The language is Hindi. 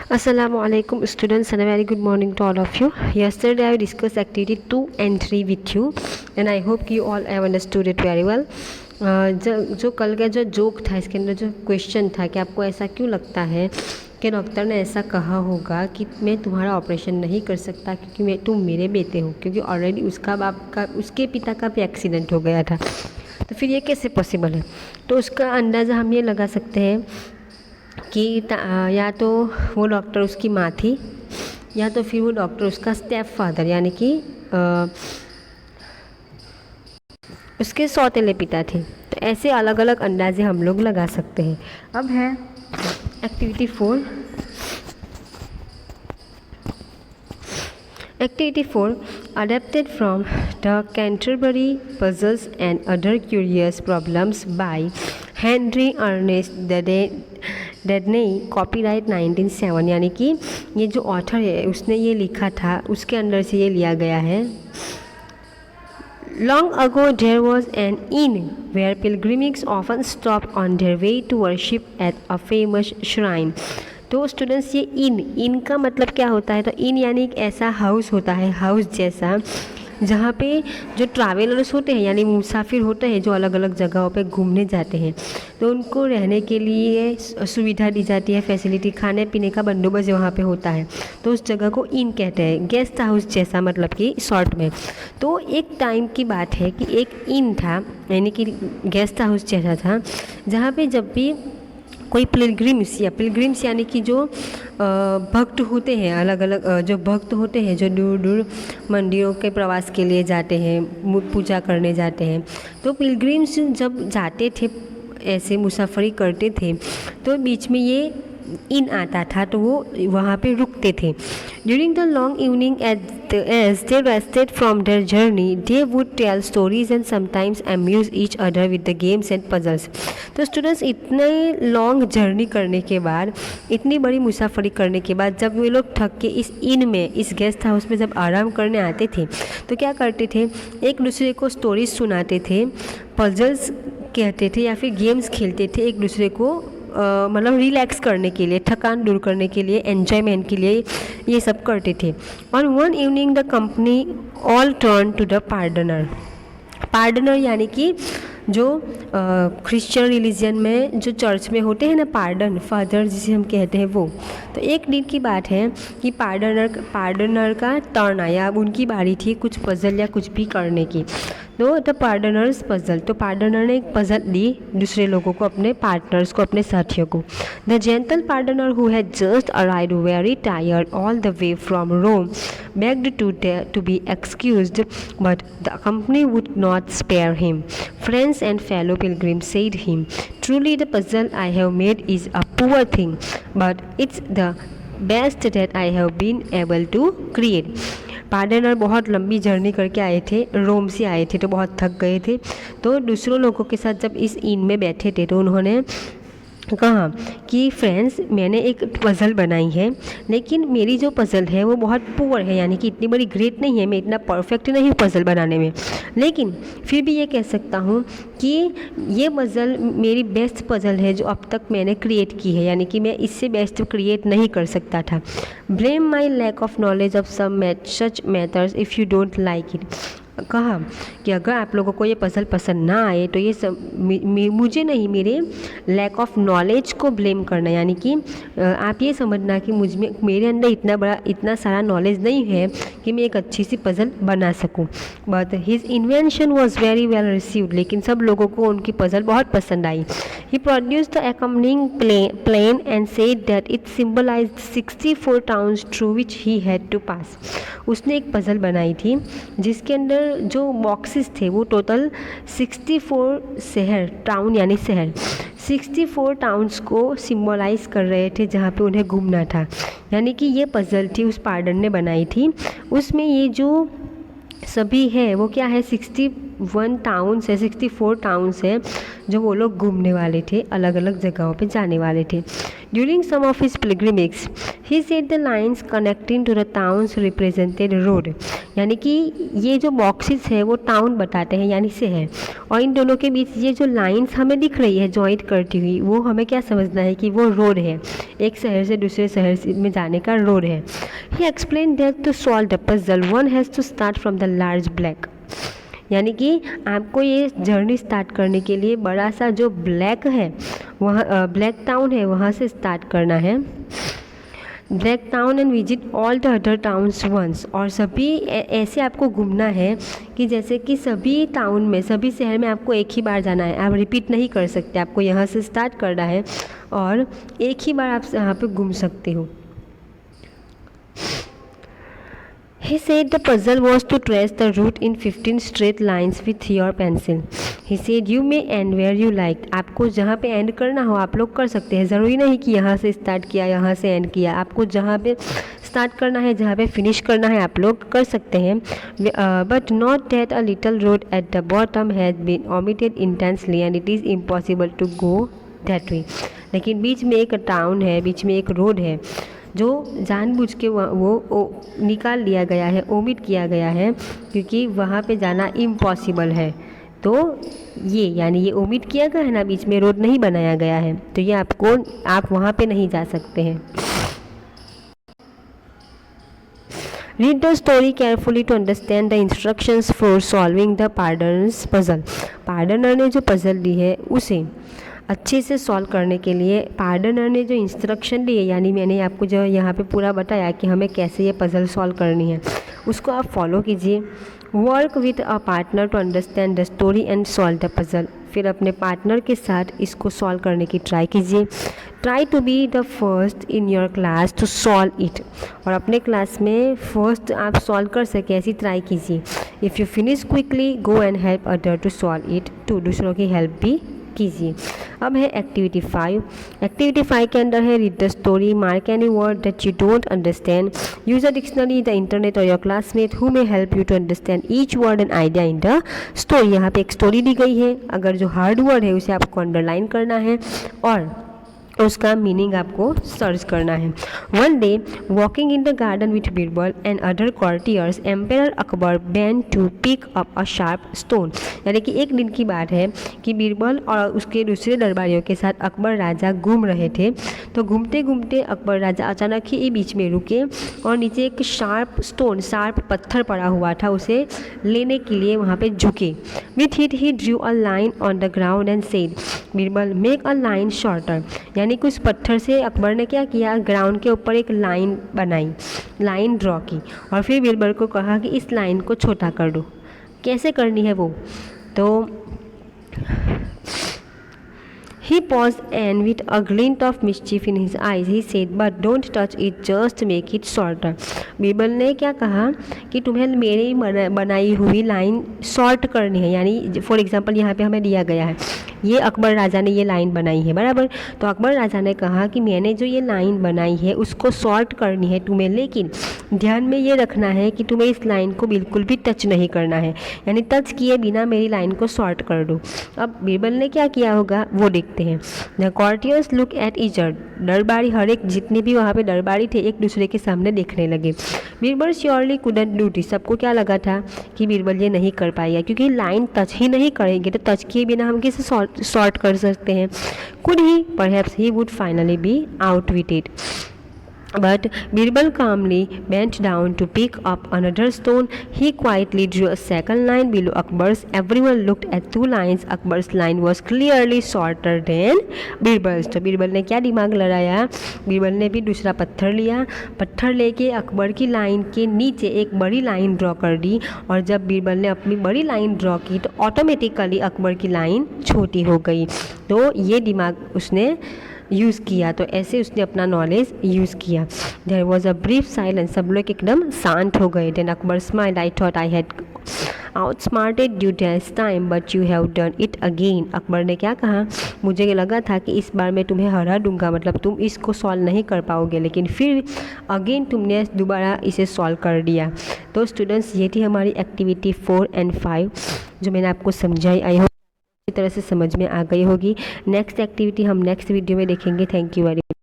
Assalamu alaikum students and a very good morning to all of you. Yesterday I discussed activity 2 and 3 with you and I hope you all have understood it very well. जो कल का जो जोक था इसके अंदर जो क्वेश्चन था कि आपको ऐसा क्यों लगता है कि डॉक्टर ने ऐसा कहा होगा कि मैं तुम्हारा ऑपरेशन नहीं कर सकता क्योंकि तुम मेरे बेटे हो, क्योंकि ऑलरेडी उसका बाप का उसके पिता का भी एक्सीडेंट हो गया था, तो फिर ये कैसे पॉसिबल है। तो उसका अंदाज़ा हम ये लगा सकते हैं कि या तो वो डॉक्टर उसकी माँ थी या तो फिर वो डॉक्टर उसका स्टेप फादर यानी कि उसके सौतेले पिता थे। तो ऐसे अलग अलग अंदाजे हम लोग लगा सकते हैं। अब है activity 4। Activity 4 adapted from the Canterbury Puzzles and Other Curious Problems by Henry Ernest Debney, copyright 1907। यानी कि ये जो ऑथर है उसने ये लिखा था उसके अंदर से ये लिया गया है। Long ago there was an inn where pilgrims often stopped on their way to worship at a famous shrine। तो स्टूडेंट्स ये इन का मतलब क्या होता है, तो इन यानी एक ऐसा हाउस होता है, हाउस जैसा जहाँ पे जो ट्रैवलर्स होते हैं यानी मुसाफिर होते हैं जो अलग अलग जगहों पे घूमने जाते हैं, तो उनको रहने के लिए सुविधा दी जाती है, फैसिलिटी, खाने पीने का बंदोबस्त वहाँ पे होता है, तो उस जगह को इन कहते हैं, गेस्ट हाउस जैसा मतलब कि शॉर्ट में। तो एक टाइम की बात है कि एक इन था यानी कि गेस्ट हाउस जैसा था जहाँ पे जब भी कोई पिलग्रिम्स यानी कि जो भक्त होते हैं, अलग अलग जो भक्त होते हैं जो दूर दूर मंदिरों के प्रवास के लिए जाते हैं, पूजा करने जाते हैं, तो पिलग्रिम्स जब जाते थे ऐसे मुसाफरी करते थे तो बीच में ये इन आता था, तो वो वहाँ पे रुकते थे। During the long evening as they rested from their journey they would tell stories and sometimes amuse each other with the games and puzzles. तो स्टूडेंट्स इतने लॉन्ग जर्नी करने के बाद, इतनी बड़ी मुसाफरी करने के बाद जब वे लोग थक के इस इन में, इस गेस्ट हाउस में जब आराम करने आते थे तो क्या करते थे, एक दूसरे को स्टोरीज सुनाते थे, पजल्स कहते थे या फिर गेम्स खेलते थे एक दूसरे को, मतलब रिलैक्स करने के लिए, थकान दूर करने के लिए, एन्जॉयमेंट के लिए ये सब करते थे। और one evening the company all turn to the pardner यानी कि जो क्रिश्चियन रिलीजन में जो चर्च में होते हैं ना पार्डन फादर जिसे हम कहते हैं वो। तो एक दिन की बात है कि पार्डनर का टर्न आया, अब उनकी बारी थी कुछ पजल या कुछ भी करने की। तो द पार्डनर्स पजल, तो पार्डनर ने एक पजल दी दूसरे लोगों को, अपने पार्टनर्स को, अपने साथियों को। The gentle pardner who had just arrived very tired all the way from Rome begged to be excused, but the company would not spare him. Friends and fellow pilgrims said him, truly the puzzle I have made is a poor thing, but it's the best that I have been able to create. पार्डनर बहुत लंबी जर्नी करके आए थे, रोम से आए थे, तो बहुत थक गए थे, तो दूसरों लोगों के साथ जब इस इन में बैठे थे तो उन्होंने कहा कि फ्रेंड्स मैंने एक पज़ल बनाई है, लेकिन मेरी जो पज़ल है वो बहुत पुअर है, यानी कि इतनी बड़ी ग्रेट नहीं है, मैं इतना परफेक्ट नहीं हूँ पज़ल बनाने में, लेकिन फिर भी ये कह सकता हूँ कि ये पज़ल मेरी बेस्ट पज़ल है जो अब तक मैंने क्रिएट की है, यानी कि मैं इससे बेस्ट क्रिएट नहीं कर सकता था। Blame my lack of knowledge of such matters if you don't like it. कहा कि अगर आप लोगों को ये पज़ल पसंद ना आए तो ये सब मुझे नहीं, मेरे लैक ऑफ नॉलेज को ब्लेम करना, यानी कि आप ये समझना कि मुझ में, मेरे अंदर इतना सारा नॉलेज नहीं है कि मैं एक अच्छी सी पज़ल बना सकूं। But his invention was very well received, लेकिन सब लोगों को उनकी पज़ल बहुत पसंद आई। He produced the accompanying plan and said that it symbolised 64 towns through which he had to pass. उसने एक पज़ल बनाई थी जिसके अंदर जो बॉक्सेस थे वो टोटल 64 शहर, टाउन यानी शहर, 64 टाउन्स को सिम्बलाइज़ कर रहे थे जहाँ पे उन्हें घूमना था। यानी कि ये पज़ल थी उस पार्डन ने बनाई थी, उसमें ये जो सभी है वो क्या है, 61 टाउन्स है, 64 टाउन्स है जो वो लोग घूमने वाले थे, अलग अलग जगहों पे जाने वाले थे। During some of his pilgrimage he said the lines connecting to the towns represented road, यानी कि ये जो बॉक्सेस है वो टाउन बताते हैं यानी से है, और इन दोनों के बीच ये जो लाइन्स हमें दिख रही है जॉइंट करती हुई, वो हमें क्या समझना है कि वो रोड है, एक शहर से दूसरे शहर में जाने का रोड है। He explain that to solve the puzzle one has to start from the large black, यानी कि आपको ये जर्नी स्टार्ट करने के लिए बड़ा सा जो ब्लैक है वहाँ ब्लैक टाउन है वहाँ से स्टार्ट करना है। Black town and visit all the other towns once, और सभी ऐसे आपको घूमना है कि जैसे कि सभी टाउन में, सभी शहर में आपको एक ही बार जाना है, आप रिपीट नहीं कर सकते, आपको यहाँ से स्टार्ट करना है और एक ही बार आप यहाँ पे घूम सकते हो। He said the puzzle was to trace the route in 15 straight lines with your pencil. He said you may end where you like. आपको जहाँ पे एंड करना हो आप लोग कर सकते हैं, ज़रूरी नहीं कि यहाँ से स्टार्ट किया यहाँ से एंड किया, आपको जहाँ पे स्टार्ट करना है जहाँ पे फिनिश करना है आप लोग कर सकते हैं। But not that a little road at the bottom has been omitted intensely and it is impossible to go that way. लेकिन बीच में एक टाउन है, बीच में एक रोड है जो जानबूझ के वो निकाल लिया गया है, ओमिट किया गया है, क्योंकि वहाँ पे जाना इम्पॉसिबल है। तो ये यानी ये ओमिट किया गया है ना, बीच में रोड नहीं बनाया गया है, तो ये आप वहाँ पे नहीं जा सकते हैं। Read the story carefully to understand the instructions for solving the Pardoner's puzzle. पार्डनर ने जो पज़ल दी है उसे अच्छे से सॉल्व करने के लिए पार्डनर ने जो इंस्ट्रक्शन दी है, यानी मैंने आपको जो यहाँ पे पूरा बताया कि हमें कैसे ये पज़ल सॉल्व करनी है, उसको आप फॉलो कीजिए। Work with a partner to understand the story and solve the puzzle, फिर अपने पार्टनर के साथ इसको सॉल्व करने की ट्राई कीजिए। Try to be the first in your class to solve it, और अपने क्लास में फर्स्ट आप सॉल्व कर सके ऐसी ट्राई कीजिए। If you finish quickly go and help other to solve it, तो दूसरों की हेल्प भी कीजिए। अब है एक्टिविटी 5। एक्टिविटी 5 के अंदर है read the story, mark any word that you don't understand, use a dictionary, the internet और your classmate who may help you to understand each word and idea in the story. यहाँ पे एक स्टोरी दी गई है, अगर जो हार्ड वर्ड है उसे आपको अंडरलाइन करना है और उसका मीनिंग आपको सर्च करना है। One day walking in the garden with Birbal and other courtiers emperor Akbar bent to pick up a sharp stone, यानी कि एक दिन की बात है कि बीरबल और उसके दूसरे दरबारियों के साथ अकबर राजा घूम रहे थे। तो घूमते घूमते अकबर राजा अचानक ही बीच में रुके और नीचे एक शार्प स्टोन, शार्प पत्थर पड़ा हुआ था, उसे लेने के लिए वहाँ पे झुके। With it he drew a line on the ground and said Birbal make a line shorter, यानी कि उस पत्थर से अकबर ने क्या किया, ग्राउंड के ऊपर एक लाइन बनाई, लाइन ड्रॉ की, और फिर बीरबल को कहा कि इस लाइन को छोटा कर दो। कैसे करनी है वो, तो he paused and with a glint of mischief in his eyes he said but don't touch it, just make it shorter। Birbal ने क्या कहा कि तुम्हें मेरी बनाई हुई लाइन शॉर्ट करनी है, यानी फॉर एग्जांपल यहाँ पे हमें दिया गया है ये अकबर राजा ने ये लाइन बनाई है बराबर, तो अकबर राजा ने कहा कि मैंने जो ये लाइन बनाई है उसको शॉर्ट करनी है तुम्हें, लेकिन ध्यान में ये रखना है कि तुम्हें इस लाइन को बिल्कुल भी टच नहीं करना है, यानी टच किए बिना मेरी लाइन को शॉर्ट कर दो। अब बीरबल ने क्या किया होगा वो देखते हैं। The courtiers look at each other, दरबारी हर एक जितने भी वहाँ पे दरबारी थे एक दूसरे के सामने देखने लगे। Birbal surely couldn't do this, सबको क्या लगा था कि बीरबल ये नहीं कर पाएगा, क्योंकि लाइन टच ही नहीं करेंगे तो टच किए बिना हम कैसे सॉर्ट कर सकते हैं। Could he perhaps he would finally be outwitted, but Birbal calmly bent down to pick up another stone. He quietly drew a second line below Akbar's. Everyone looked at two lines. Akbar's line was clearly shorter than Birbal's. तो बीरबल ने क्या दिमाग लड़ाया, बीरबल ने भी दूसरा पत्थर लिया, पत्थर लेके अकबर की लाइन के नीचे एक बड़ी लाइन ड्रॉ कर दी, और जब बीरबल ने अपनी बड़ी लाइन ड्रॉ की तो ऑटोमेटिकली अकबर की लाइन छोटी हो गई। तो ये दिमाग उसने यूज़ किया, तो ऐसे उसने अपना नॉलेज यूज़ किया। There was a brief silence, सब लोग एकदम शांत हो गए। Then Akbar smiled, I thought I had outsmarted you this time but you have done it again। Akbar ने क्या कहा, मुझे लगा था कि इस बार मैं तुम्हें हरा दूंगा, मतलब तुम इसको सॉल्व नहीं कर पाओगे, लेकिन फिर अगेन तुमने दोबारा इसे सॉल्व कर दिया। तो स्टूडेंट्स ये थी हमारी एक्टिविटी 4 and 5 जो मैंने आपको समझाई। आई होप अच्छी तरह से समझ में आ गई होगी। नेक्स्ट एक्टिविटी हम नेक्स्ट वीडियो में देखेंगे। Thank you very much.